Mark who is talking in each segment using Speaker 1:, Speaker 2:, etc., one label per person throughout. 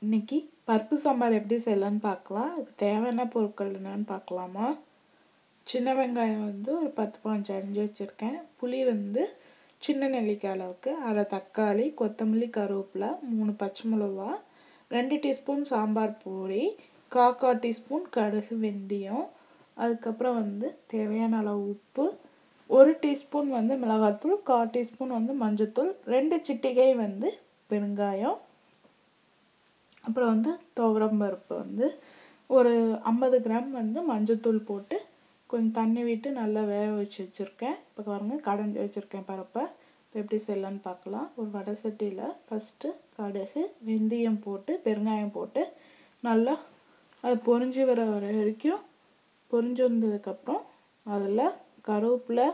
Speaker 1: இன்னைக்கு பருப்பு சாம்பார் எப்படி செய்யலான்னு பார்க்கலாம். அதுக்கு தேவையான பொருட்கள் என்னன்னு பார்க்கலாமா. சின்ன வெங்காயம் ஒரு 10-15 அரிஞ்சு வச்சுருக்கேன். புளி சின்ன நெல்லிக்காய் அளவுக்கு, அரை தக்காளி, கொத்தமல்லி, கருவேப்பிலை, 3 பச்சை மிளகா, 2 டீஸ்பூன் சாம்பார் பொடி, 1/4 டீஸ்பூன் கடுகு, வெந்தயம், அதுக்கப்புறம் தேவையான அளவு உப்பு, 1 டீஸ்பூன் மிளகாத்தூள், 1/4 டீஸ்பூன் மஞ்சத்தூள், 2 சிட்டிகை பெருங்காயம், அப்புறம் துவரம் பருப்பு ஒரு 50 கிராம் மஞ்சத்தூள் போட்டு கொஞ்சம் தண்ணி விட்டு நல்லா வேக வச்சு வச்சுருக்கேன். இப்போ பாருங்க கடைஞ்சி வச்சுருக்கேன் பருப்பை. இப்போ எப்படி செய்யலான்னு பார்க்கலாம். ஒரு வடை சட்டியில் ஃபஸ்ட்டு கடுகு, வெந்தயம் போட்டு பெருங்காயம் போட்டு நல்லா அது பொரிஞ்சு வர வரைக்கும் பொரிஞ்சு வந்ததுக்கப்புறம் அதில் கருவேப்பிலை,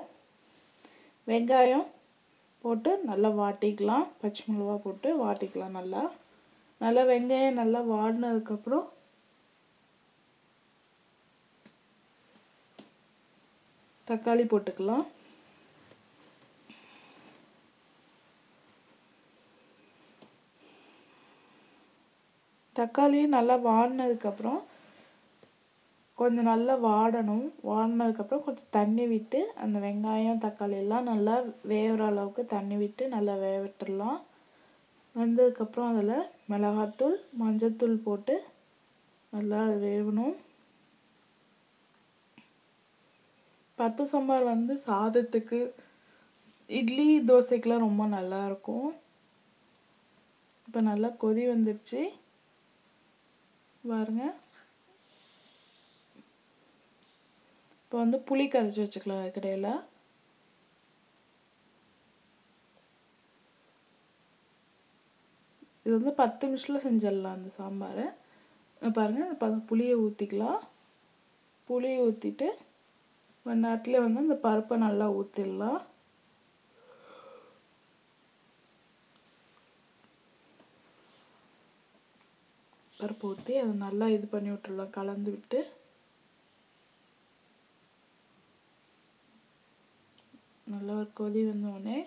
Speaker 1: வெங்காயம் போட்டு நல்லா வாட்டிக்கலாம். பச்சை மிளகா போட்டு வாட்டிக்கலாம். நல்லா வெங்காயம் நல்லா வாடினதுக்கப்புறம் தக்காளி போட்டுக்கலாம். தக்காளி நல்லா வாடினதுக்கப்புறம் கொஞ்சம் நல்லா வாடினதுக்கப்புறம் கொஞ்சம் தண்ணி விட்டு அந்த வெங்காயம் தக்காளி எல்லாம் நல்லா வேகிற அளவுக்கு தண்ணி விட்டு நல்லா வேக விட்டுடலாம். வந்ததுக்கப்புறம் அதில் மிளகாத்தூள், மஞ்சத்தூள் போட்டு நல்லா வேகணும். பருப்பு சாம்பார் சாதத்துக்கு, இட்லி, தோசைக்கெலாம் ரொம்ப நல்லாயிருக்கும். இப்போ நல்லா கொதி வந்துருச்சு பாருங்க. இப்போ புளி கரைச்சி வச்சுக்கலாம். அதுக்கிடையில் இது 10 நிமிஷத்தில் செஞ்சிடலாம் அந்த சாம்பார். பாருங்கள், இப்போ புளியை ஊற்றிக்கலாம். புளியை ஊற்றிட்டு கொஞ்ச நேரத்தில் அந்த பருப்பை நல்லா ஊற்றிடலாம். பருப்பு ஊற்றி அதை நல்லா இது பண்ணி விட்டுடலாம், கலந்து விட்டு. நல்லா ஒரு கொதி வந்தோடனே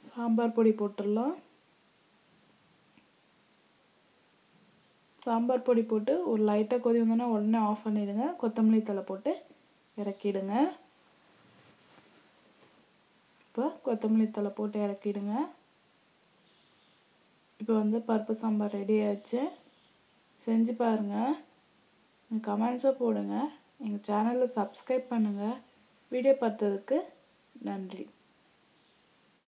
Speaker 1: சாம்பார் பொடி போட்டுடலாம். சாம்பார் பொடி போட்டு ஒரு லைட்டாக கொதி வந்தோன்னா உடனே ஆஃப் பண்ணிவிடுங்க. கொத்தமல்லி தழை போட்டு இறக்கிடுங்க. இப்போ கொத்தமல்லி தழை போட்டு இறக்கிடுங்க. இப்போ பருப்பு சாம்பார் ரெடி ஆயிடுச்சு. செஞ்சு பாருங்கள். கமெண்ட்ஸை போடுங்க. எங்கள் சேனலை சப்ஸ்கிரைப் பண்ணுங்கள். வீடியோ பார்த்ததுக்கு நன்றி.